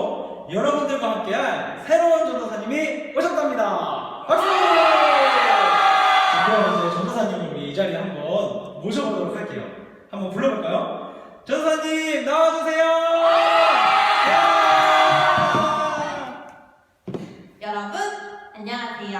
오늘도 여러분들과 함께할 새로운 전도사님이 오셨답니다. 박수! 자, 그럼 이제 전도사님을 우리 이 자리에 한번 모셔보도록 할게요. 한번 불러볼까요? 전도사님 나와주세요! 여러분 안녕하세요.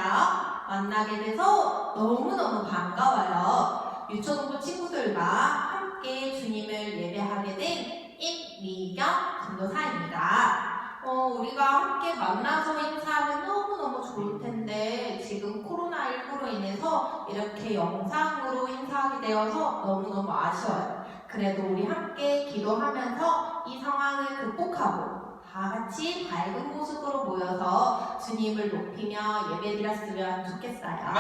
만나게 돼서 너무너무 반가워요. 유초동부 친구들과 함께 주님을 예배하게 된 임미경 전도사입니다. 우리가 함께 만나서 인사하면 너무너무 좋을 텐데 지금 코로나19로 인해서 이렇게 영상으로 인사하게 되어서 너무너무 아쉬워요. 그래도 우리 함께 기도하면서 이 상황을 극복하고 다 같이 밝은 모습으로 모여서 주님을 높이며 예배드렸으면 좋겠어요.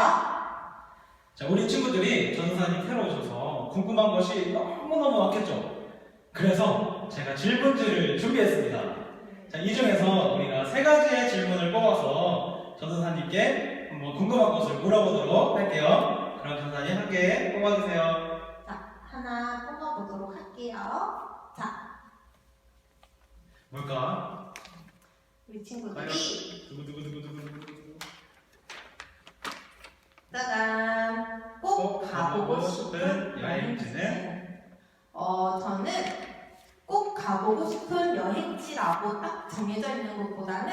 자, 우리 친구들이 전도사님 새로 오셔서 궁금한 것이 너무너무 많겠죠? 그래서 제가 질문지를 준비했습니다. 자, 이 중에서 우리가 3가지의 질문을 뽑아서 전도사님께 한번 궁금한 것을 물어보도록 할게요. 그럼 전도사님 함께 뽑아주세요. 자, 하나 뽑아보도록 할게요. 자, 뭘까? 우리 친구들이 두구두구두구두구두구. 짜잔! 꼭 가보고 싶은 여행지는? 저는 꼭 가보고 싶은 여행지라고 딱 정해져 있는 것보다는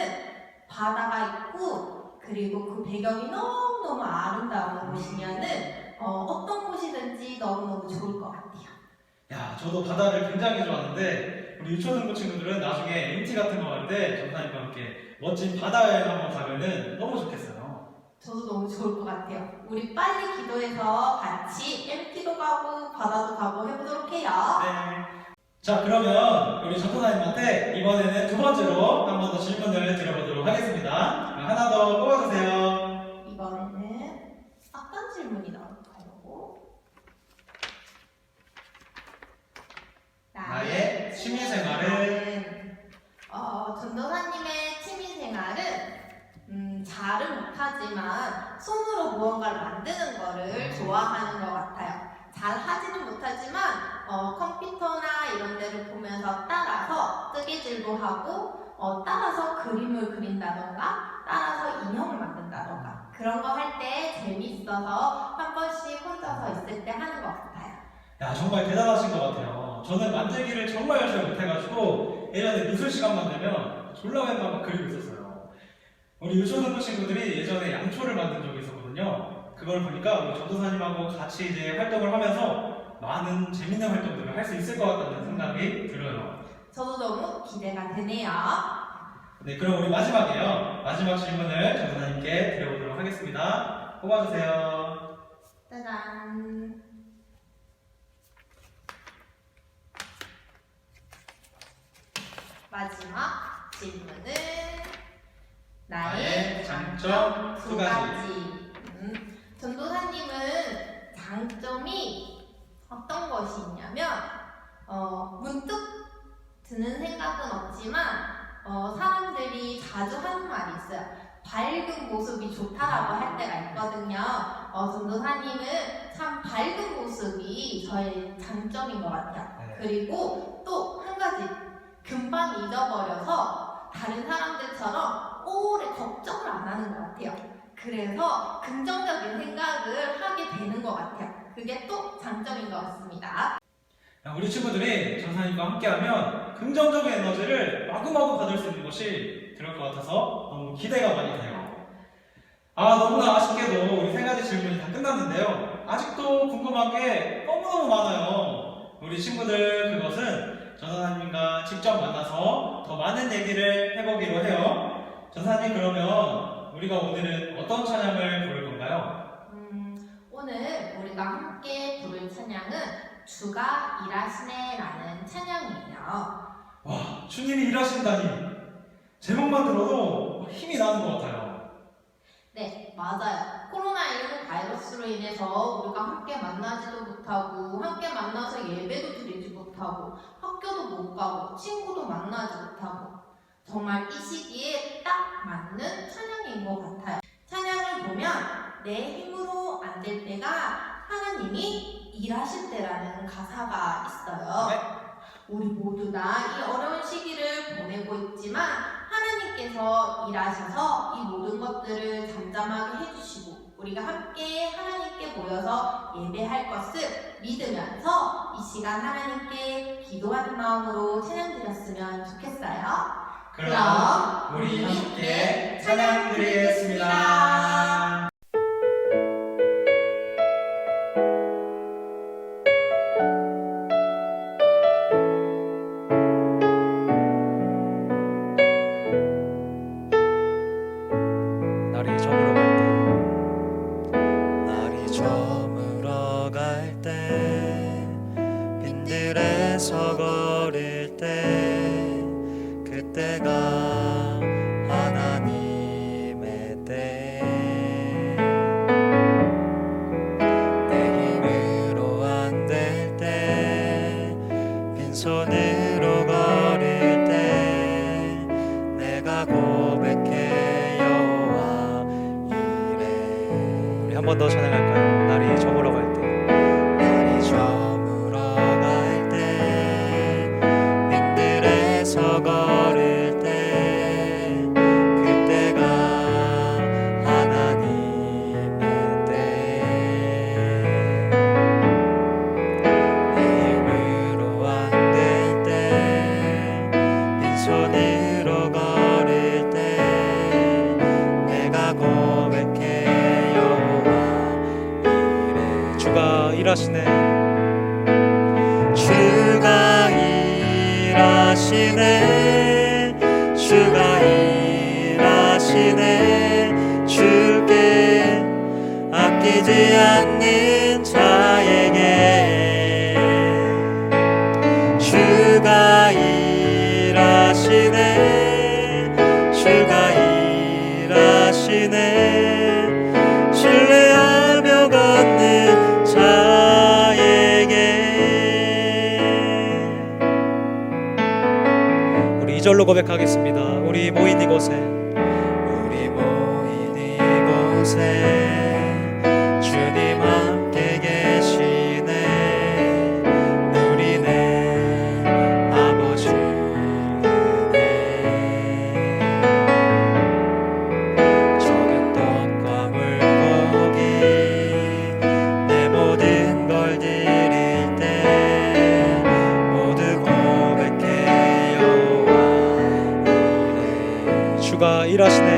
바다가 있고 그리고 그 배경이 너무너무 아름다운 곳이면은 어떤 곳이든지 너무너무 좋을 것 같아요. 야, 저도 바다를 굉장히 좋아하는데 우리 유초등부 친구들은 나중에 MT 같은 거 갈 때 전도사님과 함께 멋진 바다 여행 한번 가면은 너무 좋겠어요. 저도 너무 좋을 것 같아요. 우리 빨리 기도해서 같이 MT도 가고 바다도 가고 해보도록 해요. 네. 자, 그러면 우리 전도사님한테 이번에는 2번째로 한 번 더 질문을 드려보도록 하겠습니다. 그럼 하나 더 뽑아주세요. 이번에는 어떤 질문이 나올까요? 나의 취미생활은? 전도사님의 취미생활은 잘은 못하지만 손으로 무언가를 만드는 거를 좋아하는 것 같아요. 잘 하지는 못하지만 컴퓨터나 이런 데를 보면서 따라서 뜨개질도 하고 따라서 그림을 그린다던가 따라서 인형을 만든다던가 그런 거 할 때 재미있어서 한 번씩 혼자서 있을 때 하는 것 같아요. 야, 정말 대단하신 것 같아요. 저는 만들기를 정말 열심히 못해가지고 예전에 미술 시간만 되면 졸라맨만 막 그리고 있었어요. 우리 유초등부 친구들이 예전에 양초를 만든 적이 있었거든요. 그걸 보니까 우리 전도사님하고 같이 이제 활동을 하면서 많은 재밌는 활동들을 할 수 있을 것 같다는 생각이 들어요. 저도 너무 기대가 되네요. 네, 그럼 우리 마지막이에요. 마지막 질문을 전도사님께 드려보도록 하겠습니다. 뽑아주세요. 짜잔. 마지막 질문은 나의 장점 2가지. 전도사님은 장점이 어떤 것이 있냐면 문득 드는 생각은 없지만 사람들이 자주 하는 말이 있어요. 밝은 모습이 좋다라고 할 때가 있거든요. 전도사님은 참 밝은 모습이 저의 장점인 것 같아요. 네. 그리고 또 한 가지 금방 잊어버려서 다른 사람들처럼 오래 걱정을 안 하는 것 같아요. 그래서 긍정적인 생각을 하게 되는 것 같아요. 그게 또 장점인 것 같습니다. 우리 친구들이 전도사님과 함께하면 긍정적인 에너지를 마구마구 받을 수 있는 것이 될 것 같아서 너무 기대가 많이 돼요. 너무나 아쉽게도 우리 3가지 질문이 다 끝났는데요. 아직도 궁금한 게 너무너무 많아요. 우리 친구들 그것은 전도사님과 직접 만나서 더 많은 얘기를 해보기로 해요. 전도사님, 그러면 우리가 오늘은 어떤 찬양을 부를 건가요? 오늘 우리가 함께 부를 찬양은 주가 일하시네 라는 찬양이에요. 와, 주님이 일하신다니 제목만 들어도 힘이 나는 것 같아요. 네, 맞아요. 코로나19 바이러스로 인해서 우리가 함께 만나지도 못하고 함께 만나서 예배도 드리지 못하고 학교도 못 가고 친구도 만나지 못하고 정말 이 시기에 딱 맞는 찬양인 것 같아요. 찬양을 보면 내 힘으로 안 될 때가 하나님이 일하실 때라는 가사가 있어요. 우리 모두 다 이 어려운 시기를 보내고 있지만 하나님께서 일하셔서 이 모든 것들을 잠잠하게 해주시고 우리가 함께 하나님께 모여서 예배할 것을 믿으면서 이 시간 하나님께 기도하는 마음으로 찬양드렸으면 좋겠어요. 그럼 우리 함께 찬양드리겠습니다. 날이 저물어 갈 때, 날이 저물어 갈 때, 빈들에서 거릴 때, 그때가 하나님의 때. 내 힘으로 안 될 때, 빈손으로 거릴 때, 내가 고백해 여호와 이래. 우리 한 번 더 찬양할까요? 날이 저물어 갈 때, 날이 저물어 갈 때, 빈들에서 거릴 때, 그때가 하나님의 때. 내 힘으로 안 될 때, 빈손으로 거릴 때, 내가 고백해 여호와 이래. 주가 일하시네. 주가 일하시네, 주가 일하시네, 주께 아끼지 않는 자에게. 주가 일하시네, 주가 일하시네, 신뢰하며 걷는 자에게. 우리 2절로 고백하겠습니다. 우리 모인 이곳에, 우리 모인 이곳에 주님 함께 계시네, 누리네 아버지 은혜. 적은 떡과 물고기 내 모든 걸 드릴 때, 모두 고백해 여호와 이래. 주가 일하시네.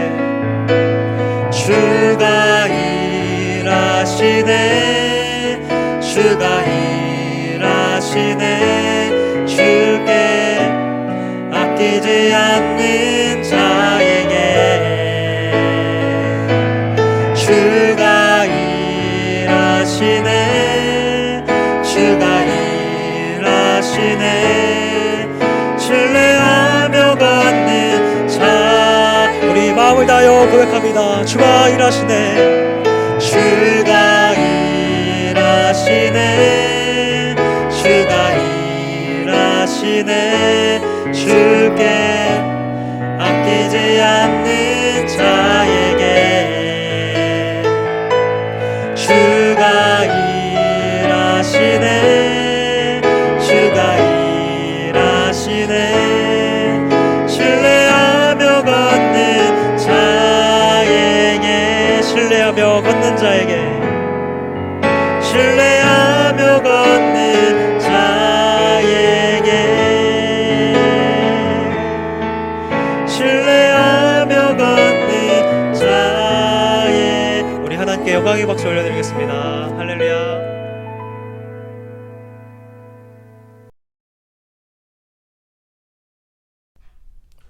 주가 일하시네, 주가 일하시네, 주께 아끼지 않는 자에게. 주가 일하시네, 주가 일하시네, 신뢰하며 걷는 자. 우리 마음을 다하여 고백합니다. 주가 일하시네. 주가 일하시네, 주가 일하시네, 주께 아끼지 않는 자에게. 주가 일하시네, 주가 일하시네, 신뢰하며 걷는 자에게. 신뢰하며 걷는 자에게, 신뢰하며 걷는 자에게. 신뢰하며 걷는 자에. 우리 하나님께 영광의 박수 올려드리겠습니다. 할렐루야.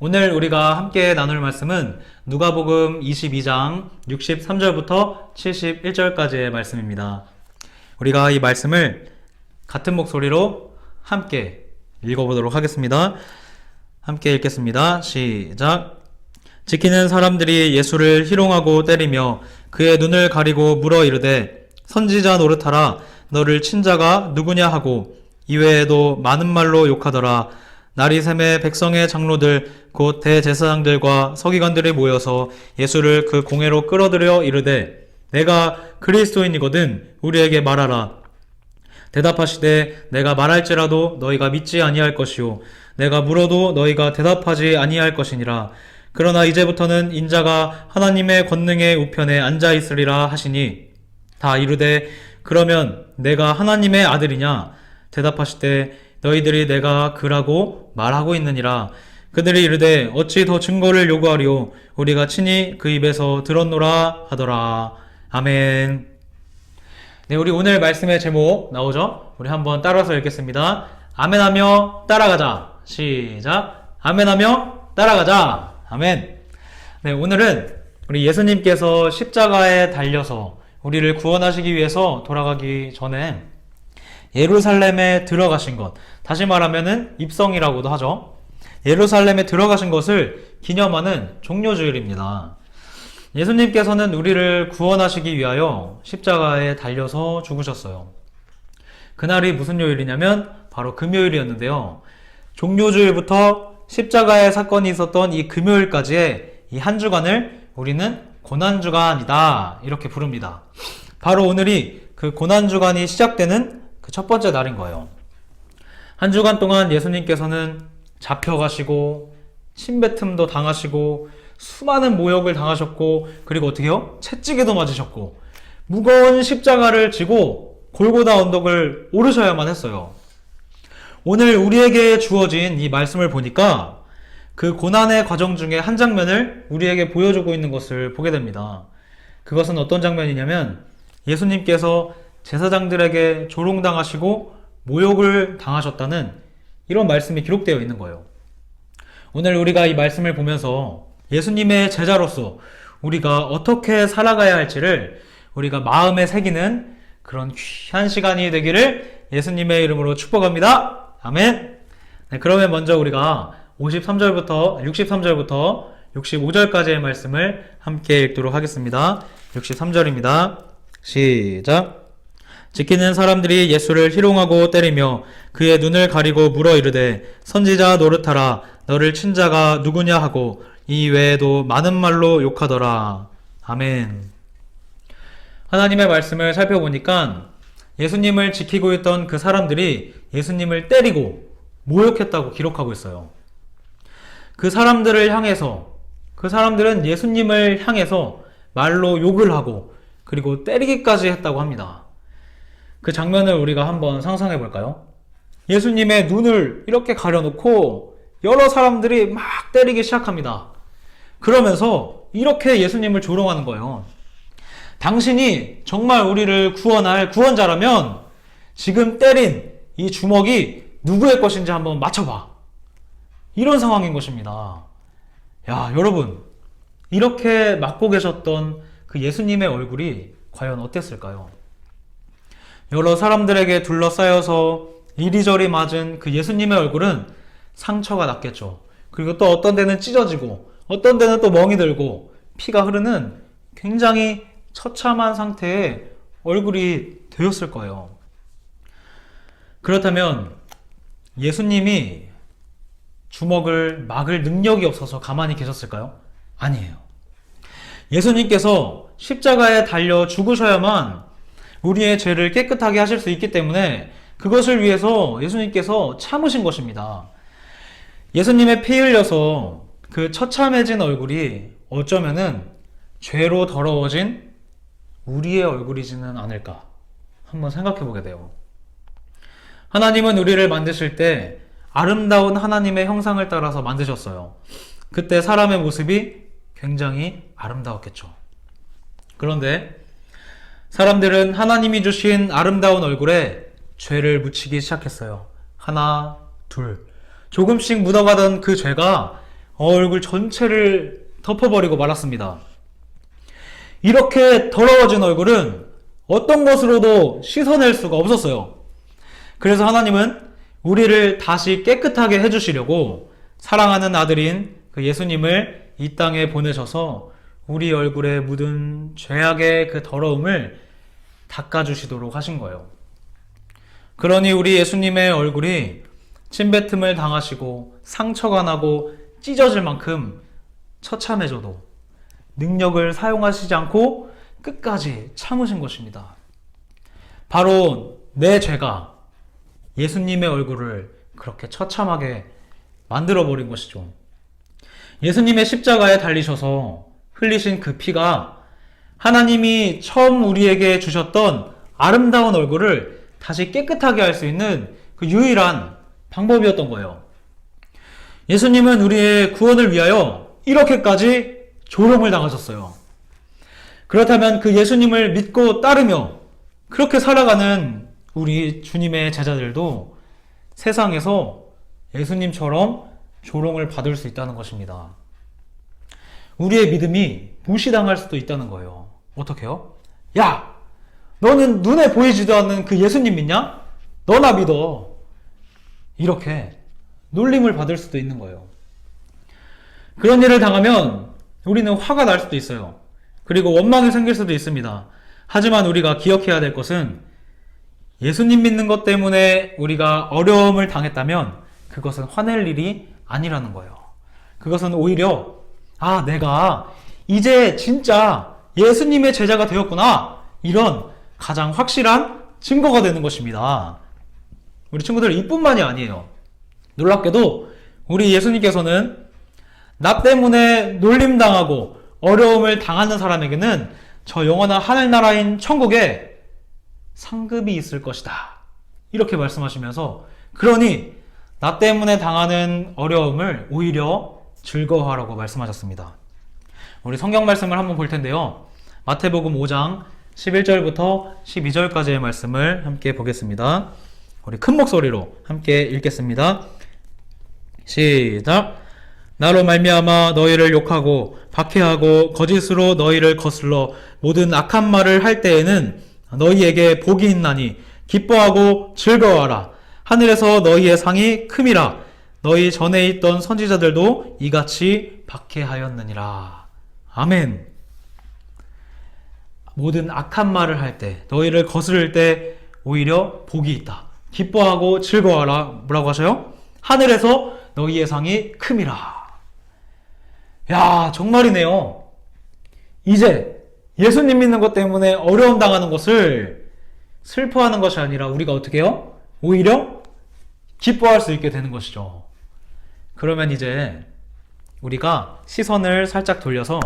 오늘 우리가 함께 나눌 말씀은 누가복음 22장 63절부터 71절까지의 말씀입니다. 우리가 이 말씀을 같은 목소리로 함께 읽어보도록 하겠습니다. 함께 읽겠습니다. 시작. 지키는 사람들이 예수를 희롱하고 때리며 그의 눈을 가리고 물어 이르되 선지자 노릇하라, 너를 친 자가 누구냐 하고 이외에도 많은 말로 욕하더라. 날이 새매 백성의 장로들 곧 대제사장들과 서기관들이 모여서 예수를 그 공회로 끌어들여 이르되 내가 그리스도인이거든 우리에게 말하라. 대답하시되 내가 말할지라도 너희가 믿지 아니할 것이요 내가 물어도 너희가 대답하지 아니할 것이니라. 그러나 이제부터는 인자가 하나님의 권능의 우편에 앉아 있으리라 하시니 다 이르되 그러면 내가 하나님의 아들이냐? 대답하시되 너희들이 내가 그라고 말하고 있느니라. 그들이 이르되 어찌 더 증거를 요구하리요? 우리가 친히 그 입에서 들었노라 하더라. 아멘. 네, 우리 오늘 말씀의 제목 나오죠? 우리 한번 따라서 읽겠습니다. 아멘하며 따라가자. 시작. 아멘하며 따라가자. 아멘. 네, 오늘은 우리 예수님께서 십자가에 달려서 우리를 구원하시기 위해서 돌아가기 전에 예루살렘에 들어가신 것, 다시 말하면은 입성이라고도 하죠. 예루살렘에 들어가신 것을 기념하는 종료주일입니다. 예수님께서는 우리를 구원하시기 위하여 십자가에 달려서 죽으셨어요. 그날이 무슨 요일이냐면 바로 금요일이었는데요. 종료주일부터 십자가의 사건이 있었던 이 금요일까지의 이 한 주간을 우리는 고난주간이다 이렇게 부릅니다. 바로 오늘이 그 고난주간이 시작되는 그 첫 번째 날인 거예요. 한 주간 동안 예수님께서는 잡혀가시고 침뱉음도 당하시고 수많은 모욕을 당하셨고 그리고 어떻게 해요? 채찍에도 맞으셨고 무거운 십자가를 지고 골고다 언덕을 오르셔야만 했어요. 오늘 우리에게 주어진 이 말씀을 보니까 그 고난의 과정 중에 한 장면을 우리에게 보여주고 있는 것을 보게 됩니다. 그것은 어떤 장면이냐면 예수님께서 제사장들에게 조롱당하시고 모욕을 당하셨다는 이런 말씀이 기록되어 있는 거예요. 오늘 우리가 이 말씀을 보면서 예수님의 제자로서 우리가 어떻게 살아가야 할지를 우리가 마음에 새기는 그런 귀한 시간이 되기를 예수님의 이름으로 축복합니다. 아멘. 네, 그러면 먼저 우리가 63절부터 65절까지의 말씀을 함께 읽도록 하겠습니다. 63절입니다. 시작. 지키는 사람들이 예수를 희롱하고 때리며 그의 눈을 가리고 물어 이르되 선지자 노릇하라 너를 친 자가 누구냐 하고 이 외에도 많은 말로 욕하더라. 아멘. 하나님의 말씀을 살펴보니까 예수님을 지키고 있던 그 사람들이 예수님을 때리고 모욕했다고 기록하고 있어요. 그 사람들은 예수님을 향해서 말로 욕을 하고 그리고 때리기까지 했다고 합니다. 그 장면을 우리가 한번 상상해 볼까요? 예수님의 눈을 이렇게 가려놓고 여러 사람들이 막 때리기 시작합니다. 그러면서 이렇게 예수님을 조롱하는 거예요. 당신이 정말 우리를 구원할 구원자라면 지금 때린 이 주먹이 누구의 것인지 한번 맞춰봐. 이런 상황인 것입니다. 야, 여러분, 이렇게 맞고 계셨던 그 예수님의 얼굴이 과연 어땠을까요? 여러 사람들에게 둘러싸여서 이리저리 맞은 그 예수님의 얼굴은 상처가 났겠죠. 그리고 또 어떤 데는 찢어지고 어떤 데는 또 멍이 들고 피가 흐르는 굉장히 처참한 상태의 얼굴이 되었을 거예요. 그렇다면 예수님이 주먹을 막을 능력이 없어서 가만히 계셨을까요? 아니에요. 예수님께서 십자가에 달려 죽으셔야만 우리의 죄를 깨끗하게 하실 수 있기 때문에 그것을 위해서 예수님께서 참으신 것입니다. 예수님의 피 흘려서 그 처참해진 얼굴이 어쩌면은 죄로 더러워진 우리의 얼굴이지는 않을까 한번 생각해 보게 돼요. 하나님은 우리를 만드실 때 아름다운 하나님의 형상을 따라서 만드셨어요. 그때 사람의 모습이 굉장히 아름다웠겠죠. 그런데 사람들은 하나님이 주신 아름다운 얼굴에 죄를 묻히기 시작했어요. 하나, 둘. 조금씩 묻어가던 그 죄가 얼굴 전체를 덮어버리고 말았습니다. 이렇게 더러워진 얼굴은 어떤 것으로도 씻어낼 수가 없었어요. 그래서 하나님은 우리를 다시 깨끗하게 해주시려고 사랑하는 아들인 그 예수님을 이 땅에 보내셔서 우리 얼굴에 묻은 죄악의 그 더러움을 닦아주시도록 하신 거예요. 그러니 우리 예수님의 얼굴이 침뱉음을 당하시고 상처가 나고 찢어질 만큼 처참해져도 능력을 사용하시지 않고 끝까지 참으신 것입니다. 바로 내 죄가 예수님의 얼굴을 그렇게 처참하게 만들어버린 것이죠. 예수님의 십자가에 달리셔서 흘리신 그 피가 하나님이 처음 우리에게 주셨던 아름다운 얼굴을 다시 깨끗하게 할 수 있는 그 유일한 방법이었던 거예요. 예수님은 우리의 구원을 위하여 이렇게까지 조롱을 당하셨어요. 그렇다면 그 예수님을 믿고 따르며 그렇게 살아가는 우리 주님의 제자들도 세상에서 예수님처럼 조롱을 받을 수 있다는 것입니다. 우리의 믿음이 무시당할 수도 있다는 거예요. 어떻게요? 야! 너는 눈에 보이지도 않는 그 예수님 믿냐? 너나 믿어. 이렇게 놀림을 받을 수도 있는 거예요. 그런 일을 당하면 우리는 화가 날 수도 있어요. 그리고 원망이 생길 수도 있습니다. 하지만 우리가 기억해야 될 것은 예수님 믿는 것 때문에 우리가 어려움을 당했다면 그것은 화낼 일이 아니라는 거예요. 그것은 오히려 내가 이제 진짜 예수님의 제자가 되었구나, 이런 가장 확실한 증거가 되는 것입니다. 우리 친구들 이뿐만이 아니에요. 놀랍게도 우리 예수님께서는 나 때문에 놀림당하고 어려움을 당하는 사람에게는 저 영원한 하늘나라인 천국에 상급이 있을 것이다, 이렇게 말씀하시면서, 그러니 나 때문에 당하는 어려움을 오히려 즐거워하라고 말씀하셨습니다. 우리 성경 말씀을 한번 볼 텐데요. 마태복음 5장 11절부터 12절까지의 말씀을 함께 보겠습니다. 우리 큰 목소리로 함께 읽겠습니다. 시작. 나로 말미암아 너희를 욕하고 박해하고 거짓으로 너희를 거슬러 모든 악한 말을 할 때에는 너희에게 복이 있나니 기뻐하고 즐거워하라. 하늘에서 너희의 상이 큼이라. 너희 전에 있던 선지자들도 이같이 박해하였느니라. 아멘. 모든 악한 말을 할 때, 너희를 거스를 때 오히려 복이 있다. 기뻐하고 즐거워하라. 뭐라고 하셔요? 하늘에서 너희의 상이 큼이라. 야, 정말이네요. 이제 예수님 믿는 것 때문에 어려움 당하는 것을 슬퍼하는 것이 아니라 우리가 어떻게 해요? 오히려 기뻐할 수 있게 되는 것이죠. 그러면 이제 우리가 시선을 살짝 돌려서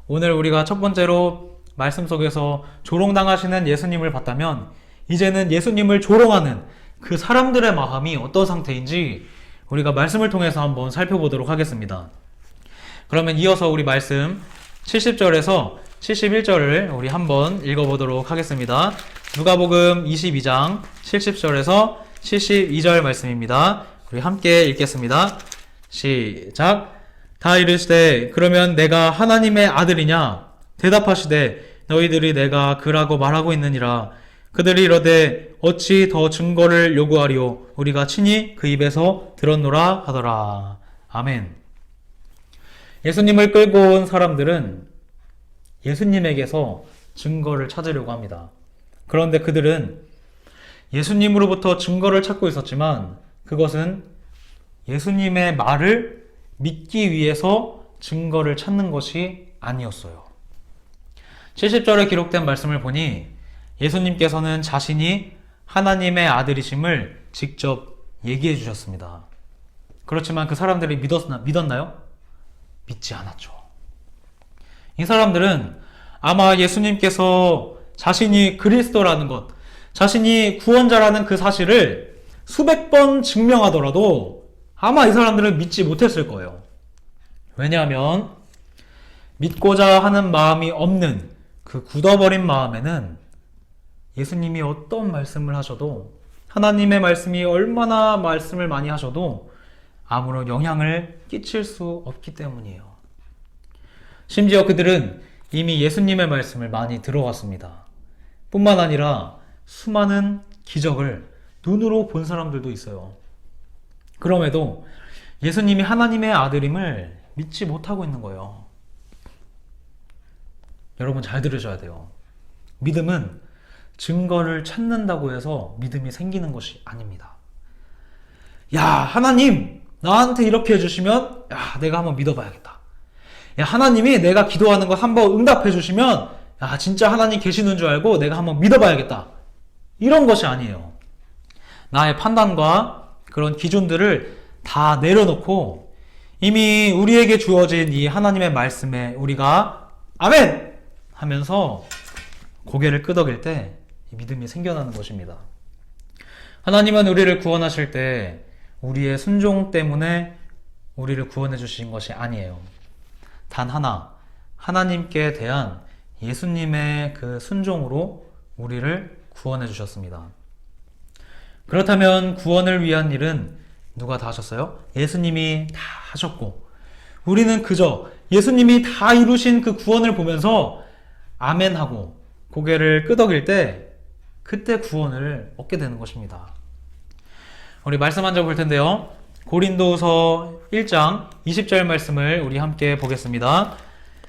오늘 우리가 첫 번째로 말씀 속에서 조롱당하시는 예수님을 봤다면, 이제는 예수님을 조롱하는 그 사람들의 마음이 어떤 상태인지 우리가 말씀을 통해서 한번 살펴보도록 하겠습니다. 그러면 이어서 우리 말씀 70절에서 71절을 우리 한번 읽어보도록 하겠습니다. 누가복음 22장 70절에서 72절 말씀입니다. 우리 함께 읽겠습니다. 시작. 다 이르시되 그러면 내가 하나님의 아들이냐? 대답하시되 너희들이 내가 그라고 말하고 있느니라. 그들이 이르되 어찌 더 증거를 요구하리요? 우리가 친히 그 입에서 들었노라 하더라. 아멘. 예수님을 끌고 온 사람들은 예수님에게서 증거를 찾으려고 합니다. 그런데 그들은 예수님으로부터 증거를 찾고 있었지만 그것은 예수님의 말을 믿기 위해서 증거를 찾는 것이 아니었어요. 70절에 기록된 말씀을 보니 예수님께서는 자신이 하나님의 아들이심을 직접 얘기해 주셨습니다. 그렇지만 그 사람들이 믿었나요? 믿지 않았죠. 이 사람들은 아마 예수님께서 자신이 그리스도라는 것, 자신이 구원자라는 그 사실을 수백 번 증명하더라도 아마 이 사람들은 믿지 못했을 거예요. 왜냐하면 믿고자 하는 마음이 없는 그 굳어버린 마음에는 예수님이 어떤 말씀을 하셔도, 하나님의 말씀이 얼마나 말씀을 많이 하셔도 아무런 영향을 끼칠 수 없기 때문이에요. 심지어 그들은 이미 예수님의 말씀을 많이 들어왔습니다. 뿐만 아니라 수많은 기적을 눈으로 본 사람들도 있어요. 그럼에도 예수님이 하나님의 아들임을 믿지 못하고 있는 거예요. 여러분 잘 들으셔야 돼요. 믿음은 증거를 찾는다고 해서 믿음이 생기는 것이 아닙니다. 야, 하나님 나한테 이렇게 해주시면 내가 한번 믿어봐야겠다. 야, 하나님이 내가 기도하는 거 한번 응답해 주시면 진짜 하나님 계시는 줄 알고 내가 한번 믿어봐야겠다. 이런 것이 아니에요. 나의 판단과 그런 기준들을 다 내려놓고 이미 우리에게 주어진 이 하나님의 말씀에 우리가 아멘! 하면서 고개를 끄덕일 때 믿음이 생겨나는 것입니다. 하나님은 우리를 구원하실 때 우리의 순종 때문에 우리를 구원해 주신 것이 아니에요. 단 하나, 하나님께 대한 예수님의 그 순종으로 우리를 구원해 주셨습니다. 그렇다면 구원을 위한 일은 누가 다 하셨어요? 예수님이 다 하셨고, 우리는 그저 예수님이 다 이루신 그 구원을 보면서 아멘하고 고개를 끄덕일 때 그때 구원을 얻게 되는 것입니다. 우리 말씀 한 절 볼 텐데요. 고린도후서 1장 20절 말씀을 우리 함께 보겠습니다.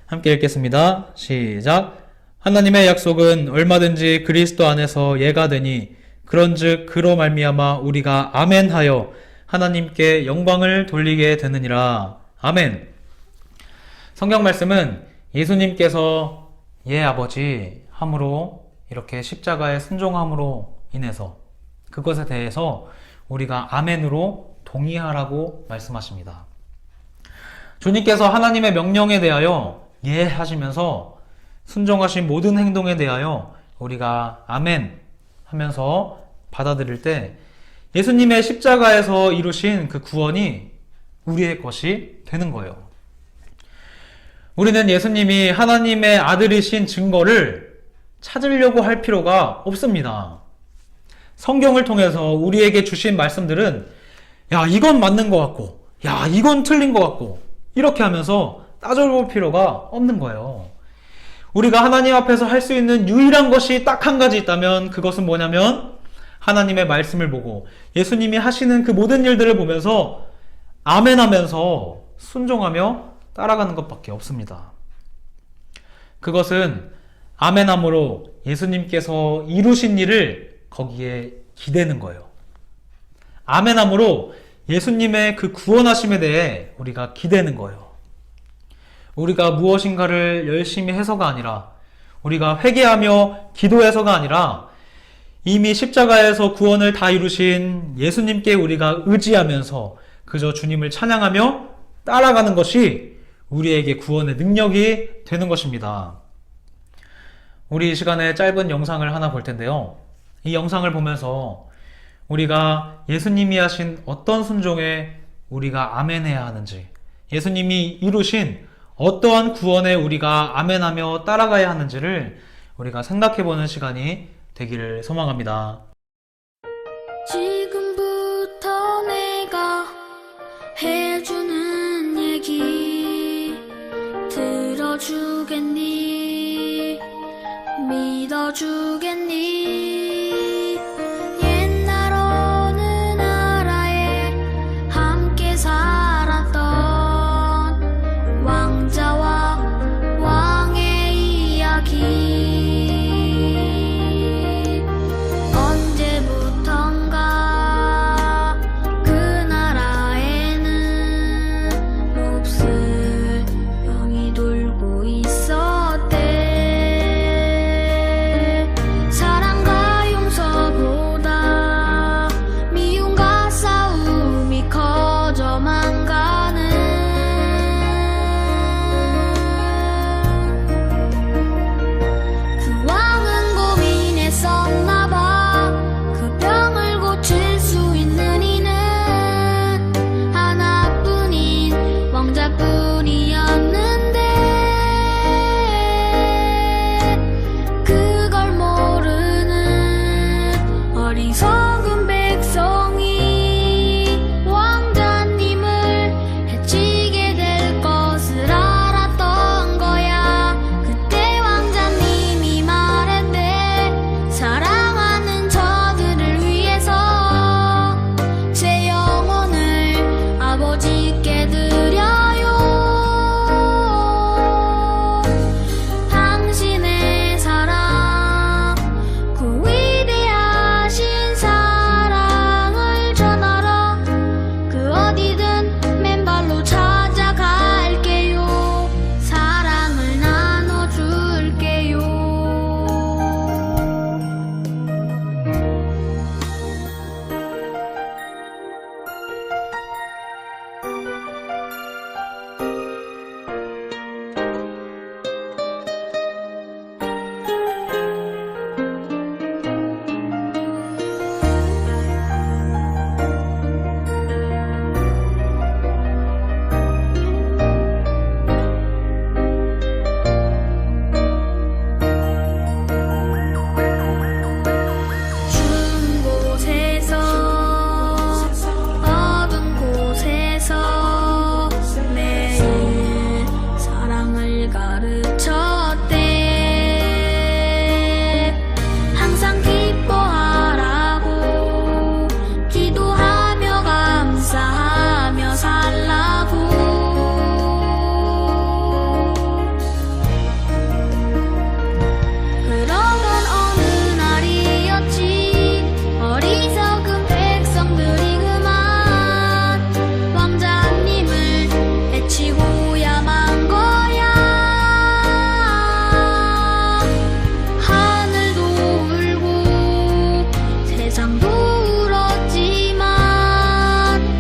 함께 읽겠습니다. 시작. 하나님의 약속은 얼마든지 그리스도 안에서 예가 되니 그런즉 그로 말미암아 우리가 아멘하여 하나님께 영광을 돌리게 되느니라. 아멘. 성경 말씀은 예수님께서 예 아버지 함으로 이렇게 십자가에 순종함으로 인해서 그것에 대해서 우리가 아멘으로 동의하라고 말씀하십니다. 주님께서 하나님의 명령에 대하여 예 하시면서 순종하신 모든 행동에 대하여 우리가 아멘 하면서 받아들일 때 예수님의 십자가에서 이루신 그 구원이 우리의 것이 되는 거예요. 우리는 예수님이 하나님의 아들이신 증거를 찾으려고 할 필요가 없습니다. 성경을 통해서 우리에게 주신 말씀들은 야 이건 맞는 것 같고 야 이건 틀린 것 같고 이렇게 하면서 따져볼 필요가 없는 거예요. 우리가 하나님 앞에서 할 수 있는 유일한 것이 딱 한 가지 있다면 그것은 뭐냐면 하나님의 말씀을 보고 예수님이 하시는 그 모든 일들을 보면서 아멘 하면서 순종하며 따라가는 것밖에 없습니다. 그것은 아멘함으로 예수님께서 이루신 일을 거기에 기대는 거예요. 아멘함으로 예수님의 그 구원하심에 대해 우리가 기대는 거예요. 우리가 무엇인가를 열심히 해서가 아니라 우리가 회개하며 기도해서가 아니라 이미 십자가에서 구원을 다 이루신 예수님께 우리가 의지하면서 그저 주님을 찬양하며 따라가는 것이 우리에게 구원의 능력이 되는 것입니다. 우리 이 시간에 짧은 영상을 하나 볼 텐데요. 이 영상을 보면서 우리가 예수님이 하신 어떤 순종에 우리가 아멘해야 하는지, 예수님이 이루신 어떠한 구원에 우리가 아멘하며 따라가야 하는지를 우리가 생각해보는 시간이 되기를 소망합니다. 지금부터 내가 해주는 얘기 들어주겠니? 믿어주겠니? 옛날 어느 나라에 함께 살았던 왕자와 왕의 이야기 언제부턴가 그 나라에는 몹쓸 병이 돌고 있었대. 가르쳤대. 항상 기뻐하라고 기도하며 감사하며 살라고. 그러던 어느 날이었지. 어리석은 백성들이 그만 왕자님을 해치고야만 거야. 하늘도 울고 세상도 울었지만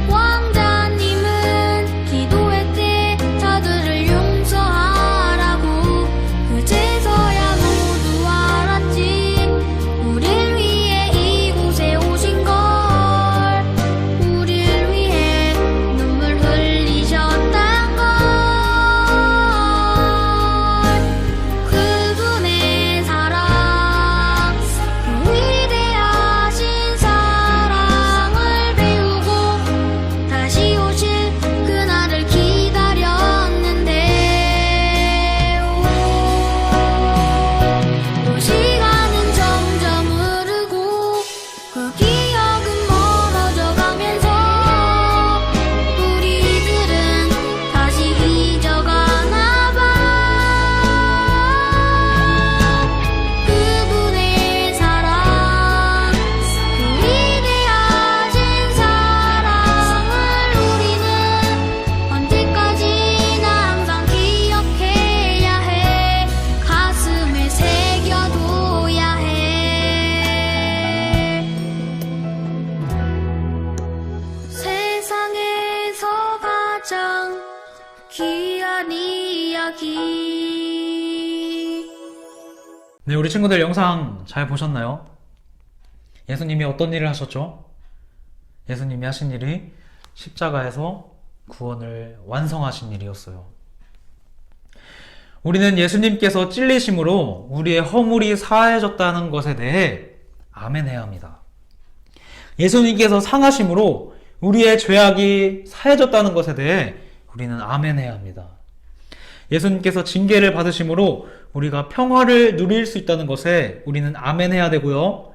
왕자님은 기도했대. 자들을 용서하라고. 그제서야 모두 알았지. 우릴 위해 이곳에 오신 걸. 우릴 위해 눈물 흘리셨단 걸. 그분의 사랑, 그 위대하신 사랑을 배우고 다시 오실 그날을 기다렸는데. 또 시간은 점점 흐르고 그 기억은 멀어져 가면서 우리들은 다시 잊어가나 봐. 그분의 사랑, 그 위대하신 사랑을 우리는 언제까지나 항상 기억해야 해. 가슴에 새겨둬야 해. 세상에서 가장 귀한 이야기. 네, 우리 친구들 영상 잘 보셨나요? 예수님이 어떤 일을 하셨죠? 예수님이 하신 일이 십자가에서 구원을 완성하신 일이었어요. 우리는 예수님께서 찔리심으로 우리의 허물이 사해졌다는 것에 대해 아멘해야 합니다. 예수님께서 상하심으로 우리의 죄악이 사해졌다는 것에 대해 우리는 아멘해야 합니다. 예수님께서 징계를 받으심으로 우리가 평화를 누릴 수 있다는 것에 우리는 아멘해야 되고요.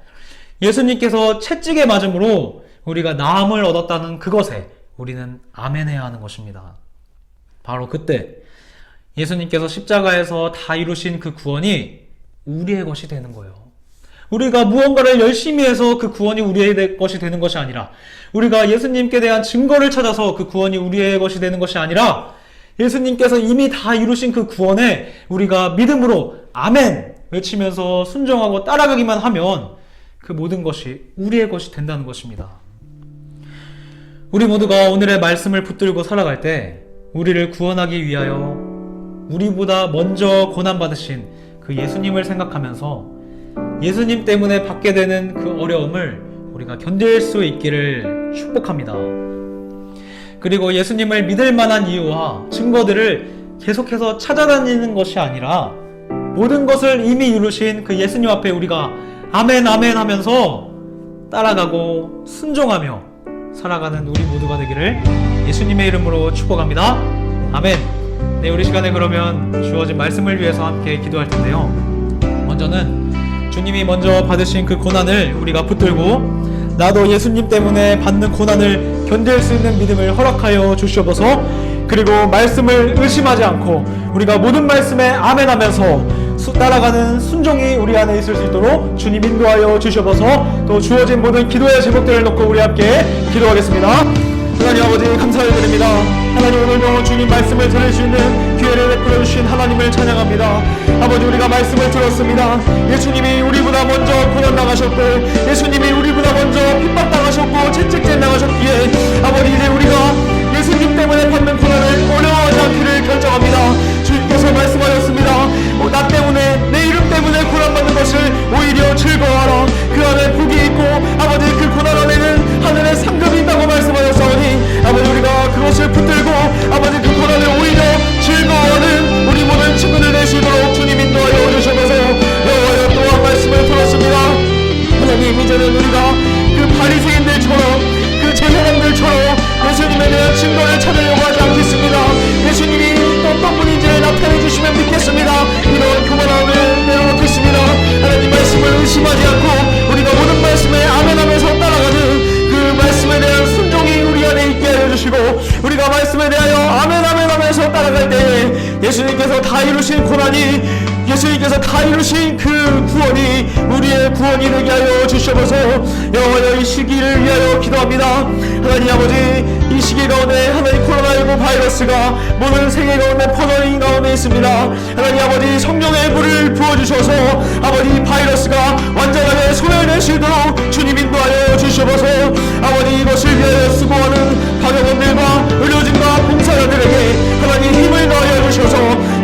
예수님께서 채찍에 맞음으로 우리가 나음을 얻었다는 그것에 우리는 아멘해야 하는 것입니다. 바로 그때 예수님께서 십자가에서 다 이루신 그 구원이 우리의 것이 되는 거예요. 우리가 무언가를 열심히 해서 그 구원이 우리의 것이 되는 것이 아니라, 우리가 예수님께 대한 증거를 찾아서 그 구원이 우리의 것이 되는 것이 아니라, 예수님께서 이미 다 이루신 그 구원에 우리가 믿음으로 아멘 외치면서 순종하고 따라가기만 하면 그 모든 것이 우리의 것이 된다는 것입니다. 우리 모두가 오늘의 말씀을 붙들고 살아갈 때 우리를 구원하기 위하여 우리보다 먼저 고난받으신 그 예수님을 생각하면서 예수님 때문에 받게 되는 그 어려움을 우리가 견딜 수 있기를 축복합니다. 그리고 예수님을 믿을 만한 이유와 증거들을 계속해서 찾아다니는 것이 아니라 모든 것을 이미 이루신 그 예수님 앞에 우리가 아멘 아멘 하면서 따라가고 순종하며 살아가는 우리 모두가 되기를 예수님의 이름으로 축복합니다. 아멘. 네, 우리 시간에 그러면 주어진 말씀을 위해서 함께 기도할 텐데요. 먼저는 주님이 먼저 받으신 그 고난을 우리가 붙들고 나도 예수님 때문에 받는 고난을 견딜 수 있는 믿음을 허락하여 주시옵소서. 그리고 말씀을 의심하지 않고 우리가 모든 말씀에 아멘 하면서 따라가는 순종이 우리 안에 있을 수 있도록 주님 인도하여 주시옵소서. 또 주어진 모든 기도의 제목들을 놓고 우리 함께 기도하겠습니다. 하나님 아버지 감사를 드립니다. 하나님 오늘도 주님 말씀을 들을 수 있는 기회를 베풀어 주신 하나님을 찬양합니다. 아버지 우리가 말씀을 들었습니다. 예수님이 우리보다 먼저 고난 당하셨고 예수님이 우리보다 먼저 핍박당하셨고 채찍질 당하셨기에 아버지 이제 우리가 예수님 때문에 받는 고난을 어려워하지 않기를 결정합니다. 주님께서 말씀하셨습니다. 나 때문에 내 이름 때문에 고난받는 것을 오히려 즐거워하라. 그 안에 복이 있고 아버지 그 고난 안에는 하늘의 상급이 있다고 말씀하셨사오니 아버지 우리가 그것을 붙들고 아버지 그 고난을 오히려 즐거워하는 우리 모든 친구들 되시도록 주님 인도하여 주셔서 여호와여 또한 말씀을 들었습니다. 하나님 이제는 우리가 그 바리새인들처럼 그 제사장들처럼 예수님에 대한 증거를 찾으려고 하지 않겠습니다. 예수님이 어떤 분이 다 이루신 고난이, 예수님께서 다 이루신 그 구원이 우리의 구원이 되게 하여 주시옵소서. 여호와여, 이 시기를 위하여 기도합니다. 하나님 아버지, 이 시기 가운데 하나님 코로나19 바이러스가 모든 세계 가운데 퍼져있는 가운데 있습니다. 하나님 아버지, 성령의 물을 부어주셔서 아버지 바이러스가 완전하게 소멸될 수 있도록 주님 인도하여 주시옵소서. 아버지, 이것을 위하여 수고하는 가정원들과 의료진과 봉사자들에게 하나님 힘을 더하여 주셔서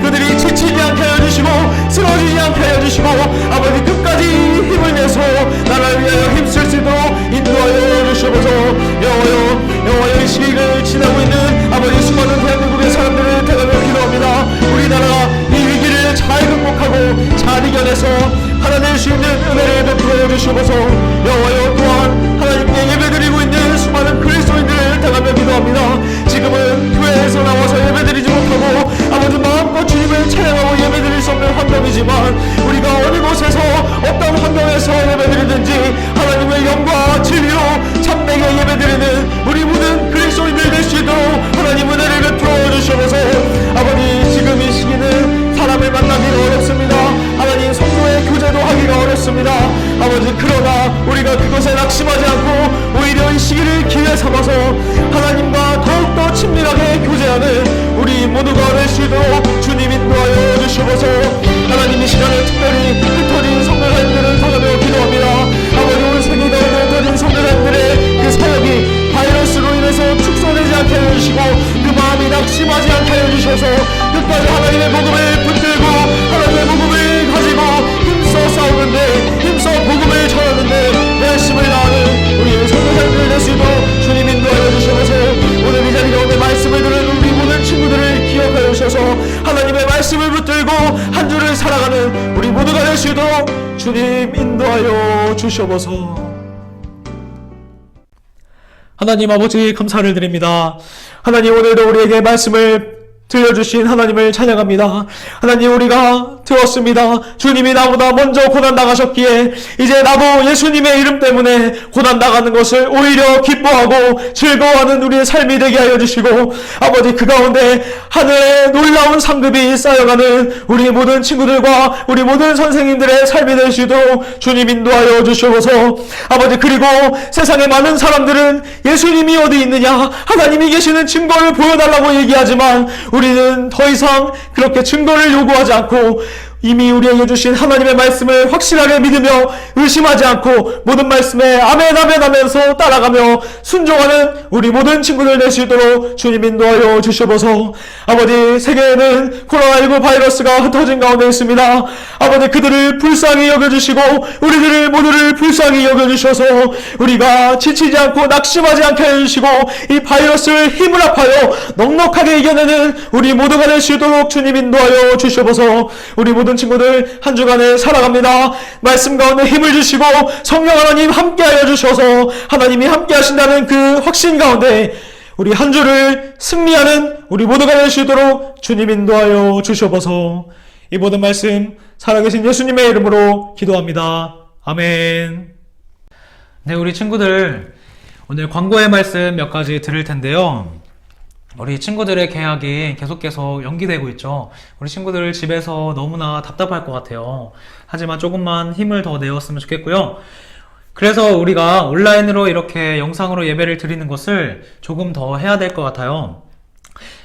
그들이 지치지 않게 하여 주시고 쓰러지지 않게 하여 주시고 아버지 끝까지 힘을 내서 나라를 위하여 힘쓸 수 있도록 인도하여 주시옵소서. 여호와여, 이 시기를 지나고 있는 아버지 수많은 대한민국의 사람들을 대하여 기도합니다. 우리나라가 이 위기를 잘 극복하고 잘 이겨내서 하나님 수 있는 은혜를 베풀어 주시옵소서. 여호와여, 또한 하나님께 예배드리고 있는 수많은 그리스도인들을 대하여 기도합니다. 지금은 교회에서 나와서 예배드리지 못하고 아버지 마음껏 주님을 찬양하고 예배드릴 수 없는 환경이지만 우리가 어느 곳에서 어떤 환경에서 예배드리든지 하나님의 영과 진리로 참되게 예배드리는 우리 모든 그리스도인들 될 수 있도록 하나님 은혜를 베풀어 주시옵소서. 아버지, 지금 이 시기는 사람을 만나기가 어렵습니다. 하나님, 성도의 교제도 하기가 어렵습니다. 아버지, 그러나 우리가 그것에 낙심하지 않고 오히려 이 시기를 기회 삼아서 하나님과 더욱더 친밀하게 교제하는 우리 모두가 될 수 있도록 주님 인도하여 주시옵소서. 하나님, 이 시간을 특별히 흩어진 성도님들을 통하며 기도합니다. 아버지, 온 세계 가운데 흩어진 성도님들의 그 사역이 바이러스로 인해서 축소되지 않게 해주시고 그 마음이 낙심하지 않게 해주셔서 끝까지 하나님의 복음을 붙들고 하나님의 복음을 가지고 힘써 싸우는데 힘써 복음을 전하는데 열심을 다하는 우리 성도님들 될 수 있도록 주님 인도하여 주셔서 오늘 이 자리 가운데 말씀을 들은 우리 모든 친구들을 기억하여 주셔서 하나님의 말씀을 붙들고 한 주를 살아가는 우리 모두가 될 수 있도록 주님 인도하여 주시옵소서. 하나님 아버지, 감사를 드립니다. 하나님, 오늘도 우리에게 말씀을 들려주신 하나님을 찬양합니다. 하나님, 우리가 들었습니다. 주님이 나보다 먼저 고난 당하셨기에 이제 나도 예수님의 이름 때문에 고난 당하는 것을 오히려 기뻐하고 즐거워하는 우리의 삶이 되게 하여 주시고 아버지, 그 가운데 하늘에 놀라운 상급이 쌓여가는 우리 모든 친구들과 우리 모든 선생님들의 삶이 될 수 있도록 주님 인도하여 주시옵소서. 아버지, 그리고 세상의 많은 사람들은 예수님이 어디 있느냐, 하나님이 계시는 증거를 보여달라고 얘기하지만 우리는 더 이상 그렇게 증거를 요구하지 않고 이미 우리에게 주신 하나님의 말씀을 확실하게 믿으며 의심하지 않고 모든 말씀에 아멘 아멘 하면서 따라가며 순종하는 우리 모든 친구들 될 수 있도록 주님 인도하여 주시옵소서. 아버지, 세계에는 코로나19 바이러스가 흩어진 가운데 있습니다. 아버지, 그들을 불쌍히 여겨주시고 우리들을 모두를 불쌍히 여겨주셔서 우리가 지치지 않고 낙심하지 않게 해주시고 이 바이러스를 힘을 합하여 넉넉하게 이겨내는 우리 모두가 될 수 있도록 주님 인도하여 주시옵소서. 우리 모든 친구들 한 주간을 살아갑니다. 말씀 가운데 힘을 주시고 성령 하나님 함께하여 주셔서 하나님이 함께 하신다는 그 확신 가운데 우리 한 주를 승리하는 우리 모두가 될 수 있도록 주님 인도하여 주시옵소서. 이 모든 말씀 살아계신 예수님의 이름으로 기도합니다. 아멘. 네, 우리 친구들 오늘 광고의 말씀 몇 가지 들을 텐데요. 우리 친구들의 개학이 계속 연기되고 있죠. 우리 친구들 집에서 너무나 답답할 것 같아요. 하지만 조금만 힘을 더 내었으면 좋겠고요. 그래서 우리가 온라인으로 이렇게 영상으로 예배를 드리는 것을 조금 더 해야 될 것 같아요.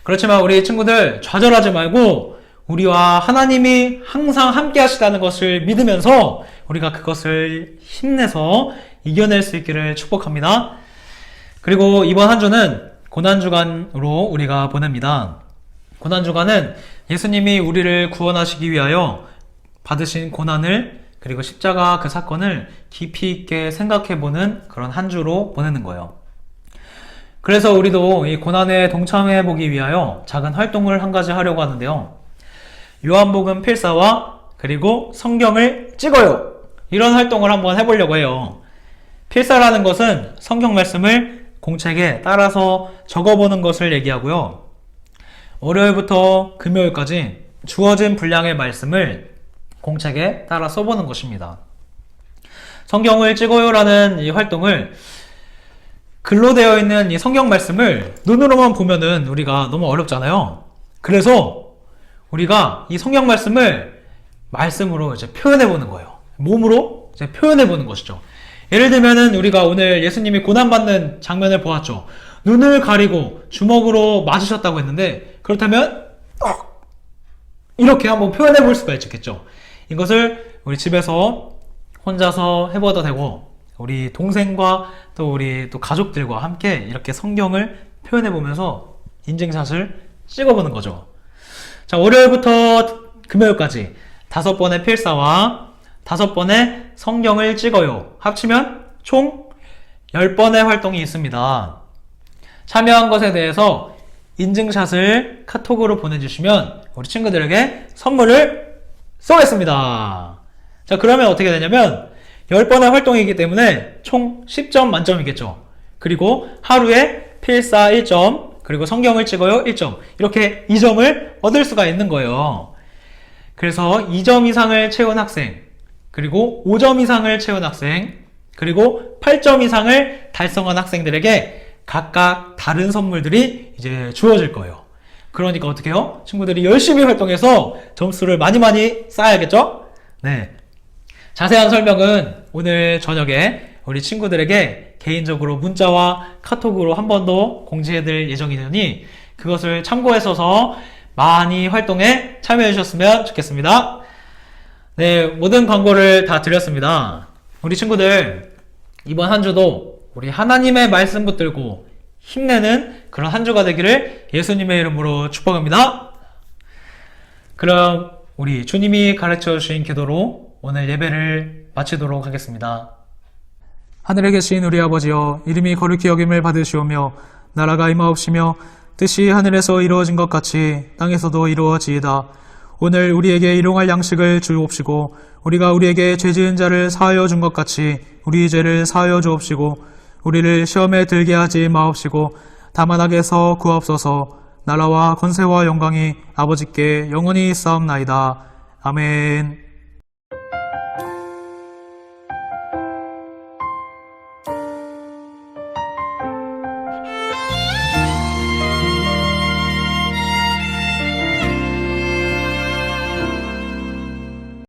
그렇지만 우리 친구들 좌절하지 말고 우리와 하나님이 항상 함께 하시다는 것을 믿으면서 우리가 그것을 힘내서 이겨낼 수 있기를 축복합니다. 그리고 이번 한 주는 고난주간으로 우리가 보냅니다. 고난주간은 예수님이 우리를 구원하시기 위하여 받으신 고난을 그리고 십자가 그 사건을 깊이 있게 생각해보는 그런 한 주로 보내는 거예요. 그래서 우리도 이 고난에 동참해보기 위하여 작은 활동을 한 가지 하려고 하는데요. 요한복음 필사와 그리고 성경을 찍어요! 이런 활동을 한번 해보려고 해요. 필사라는 것은 성경 말씀을 공책에 따라서 적어보는 것을 얘기하고요. 월요일부터 금요일까지 주어진 분량의 말씀을 공책에 따라 써보는 것입니다. 성경을 찍어요라는 이 활동을 글로 되어 있는 이 성경 말씀을 눈으로만 보면은 우리가 너무 어렵잖아요. 그래서 우리가 이 성경 말씀을 말씀으로 이제 표현해 보는 거예요. 몸으로 이제 표현해 보는 것이죠. 예를 들면은 우리가 오늘 예수님이 고난받는 장면을 보았죠. 눈을 가리고 주먹으로 맞으셨다고 했는데, 그렇다면 이렇게 한번 표현해 볼 수가 있겠죠. 이것을 우리 집에서 혼자서 해봐도 되고, 우리 동생과 또 우리 또 가족들과 함께 이렇게 성경을 표현해 보면서 인증샷을 찍어보는 거죠. 자, 월요일부터 금요일까지 5번의 필사와 5번의 성경을 찍어요. 합치면 총 10번의 활동이 있습니다. 참여한 것에 대해서 인증샷을 카톡으로 보내주시면 우리 친구들에게 선물을 쏘겠습니다. 자, 그러면 어떻게 되냐면 10번의 활동이기 때문에 총 10점 만점이겠죠. 그리고 하루에 필사 1점, 그리고 성경을 찍어요 1점, 이렇게 2점을 얻을 수가 있는 거예요. 그래서 2점 이상을 채운 학생, 그리고 5점 이상을 채운 학생, 그리고 8점 이상을 달성한 학생들에게 각각 다른 선물들이 이제 주어질 거예요. 그러니까 어떻게 해요? 친구들이 열심히 활동해서 점수를 많이 쌓아야겠죠? 네. 자세한 설명은 오늘 저녁에 우리 친구들에게 개인적으로 문자와 카톡으로 한 번 더 공지해드릴 예정이니 그것을 참고해서 많이 활동에 참여해 주셨으면 좋겠습니다. 네, 모든 광고를 다 드렸습니다. 우리 친구들 이번 한 주도 우리 하나님의 말씀 붙들고 힘내는 그런 한 주가 되기를 예수님의 이름으로 축복합니다. 그럼 우리 주님이 가르쳐 주신 기도로 오늘 예배를 마치도록 하겠습니다. 하늘에 계신 우리 아버지여, 이름이 거룩히 여김을 받으시오며 나라가 임하옵시며 뜻이 하늘에서 이루어진 것 같이 땅에서도 이루어지이다. 오늘 우리에게 일용할 양식을 주옵시고 우리가 우리에게 죄 지은 자를 사하여 준 것 같이 우리 죄를 사하여 주옵시고 우리를 시험에 들게 하지 마옵시고 다만 악에서 구하옵소서. 나라와 권세와 영광이 아버지께 영원히 있사옵나이다. 아멘.